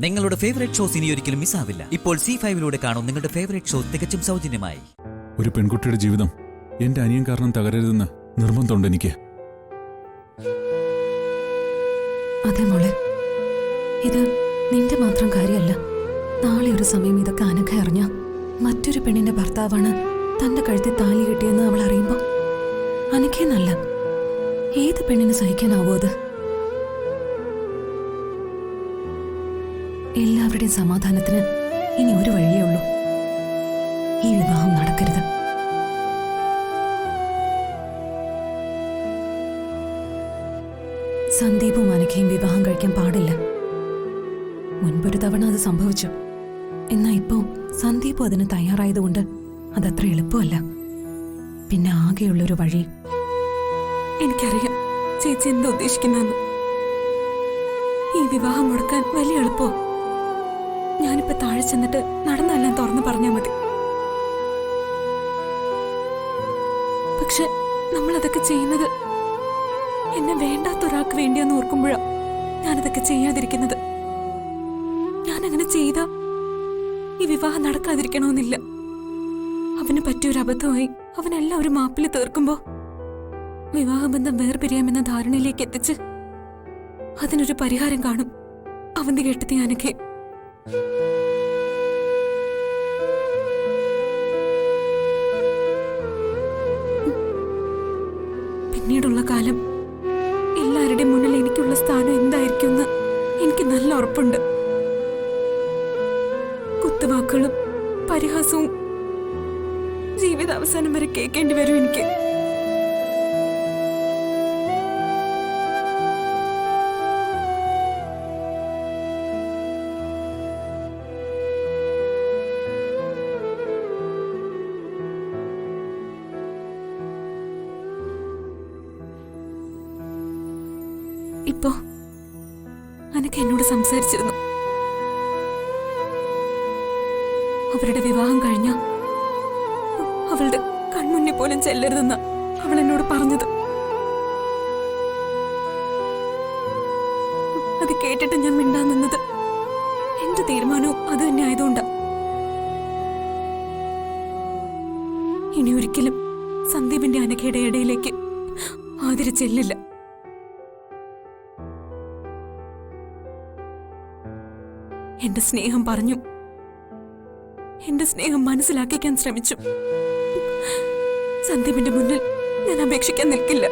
നിങ്ങളുടെ favourite shows ഇനി ഒരിക്കലും മിസ്സാവില്ല. ഇപ്പോൾ C5 കാണും നിങ്ങളുടെ ഫേവറേറ്റ് ഷോ തികച്ചും സൗജന്യമായി. ഒരു പെൺകുട്ടിയുടെ ജീവിതം എന്റെ അനിയൻ കാരണം തകരരുതെന്ന് നിർബന്ധമുണ്ട് എനിക്ക്. അതെ മോളെ, ഇത് നിന്റെ മാത്രം കാര്യമല്ല. നാളെ ഒരു സമയം ഇതൊക്കെ അനഘ അറിഞ്ഞ മറ്റൊരു പെണ്ണിന്റെ ഭർത്താവാണ് തന്റെ കഴുത്തിൽ താലി കിട്ടിയെന്ന് അവൾ അറിയുമ്പോ അനഘയെന്നല്ല ഏത് പെണ്ണിന് സഹിക്കാനാവോ അത്? എല്ലാവരുടെയും സമാധാനത്തിന് ഇനി ഒരു വഴിയേ ഉള്ളൂ. ഈ വിവാഹം നടക്കരുത്. സന്ദീപും അനഘയും വിവാഹം കഴിക്കാൻ പാടില്ല. മുൻപൊരു തവണ അത് സംഭവിച്ചു. എന്നാ ഇപ്പോ സന്ദീപും അതിന് തയ്യാറായതുകൊണ്ട് അതത്ര എളുപ്പമല്ല. പിന്നെ ആകെയുള്ളൊരു വഴി. എനിക്കറിയാം ചേച്ചി എന്താ ഉദ്ദേശിക്കുന്നെന്ന്. ഈ വിവാഹം മുടക്കാൻ വലിയ എളുപ്പോ? ഞാനിപ്പോ താഴെ ചെന്നിട്ട് നടന്നെല്ലാം തുറന്നു പറഞ്ഞാൽ മതി. പക്ഷെ നമ്മളതൊക്കെ ചെയ്യുന്നത് എന്നെ വേണ്ടാത്ത ഒരാൾക്ക് വേണ്ടിയാന്ന് ഓർക്കുമ്പോഴാ ഞാനതൊക്കെ ചെയ്യാതിരിക്കുന്നത്. ഞാനങ്ങനെ ചെയ്ത ഈ വിവാഹം നടക്കാതിരിക്കണമെന്നില്ല. അവന് പറ്റിയൊരു അബദ്ധമായി അവനെല്ലാം ഒരു മാപ്പിൽ തീർക്കുമ്പോ വിവാഹബന്ധം വേർപിരിയാമെന്ന ധാരണയിലേക്ക് എത്തിച്ച് അതിനൊരു പരിഹാരം കാണും അവന്തി കേട്ടത്തി അനഘെ. പിന്നീടുള്ള കാലം എല്ലാവരുടെയും മുന്നിൽ എനിക്കുള്ള സ്ഥാനം എന്തായിരിക്കുമെന്ന് എനിക്ക് നല്ല ഉറപ്പുണ്ട്. കുത്തുവാക്കുകളും പരിഹാസവും ജീവിതാവസാനം വരെ കേൾക്കേണ്ടി വരും എനിക്ക്. ഇപ്പോ അനക്ക് എന്നോട് സംസാരിച്ചിരുന്നു. അവരുടെ വിവാഹം കഴിഞ്ഞ അവളുടെ കൺമുന്നിൽ പോലും ചെല്ലരുതെന്ന അവൾ എന്നോട് പറഞ്ഞത്. അത് കേട്ടിട്ട് ഞാൻ മിണ്ടാൻ നിന്നത് എന്റെ തീരുമാനവും അത് തന്നെ ആയതുകൊണ്ടാ. ഇനി ഒരിക്കലും സന്ദീപിന്റെ അനഘയുടെ ഇടയിലേക്ക് ആതിര ചെല്ലില്ല. എന്റെ സ്നേഹം പറഞ്ഞു, എന്റെ സ്നേഹം മനസ്സിലാക്കിക്കാൻ ശ്രമിച്ചു. സന്ദീപിന്റെ മുന്നിൽ ഞാൻ അപേക്ഷിക്കാൻ നിൽക്കില്ല.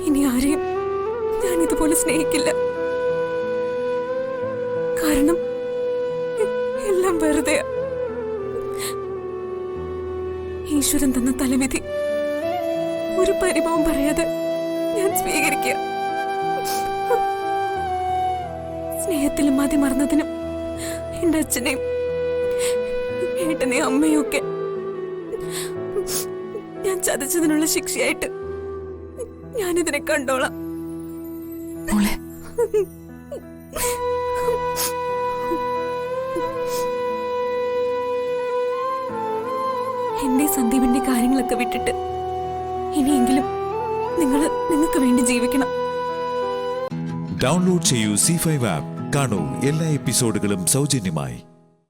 ഇനി ആരെയും ഞാൻ ഇതുപോലെ സ്നേഹിക്കില്ല. കാരണം എല്ലാം വെറുതെ. ഈശ്വരൻ തന്ന തലവിധി ഒരു പരിഭവം പറയാതെ ഞാൻ സ്വീകരിക്കുക. സ്നേഹത്തിലും മതി മറന്നതിനും എന്റെ അച്ഛനെയും ഏട്ടനെയും അമ്മയും ഒക്കെ ഞാൻ ചതച്ചതിനുള്ള ശിക്ഷയായിട്ട് ഞാനിതിനെ കണ്ടോളാം. എന്റെ സന്ദീപിന്റെ കാര്യങ്ങളൊക്കെ വിട്ടിട്ട് ഇനിയെങ്കിലും നിങ്ങൾക്ക് വേണ്ടി ജീവിക്കണം. ഡൗൺലോഡ് ചെയ്യൂ C5 ആപ്പ്. കാണൂ എല്ലാ എപ്പിസോഡുകളും സൗജന്യമായി.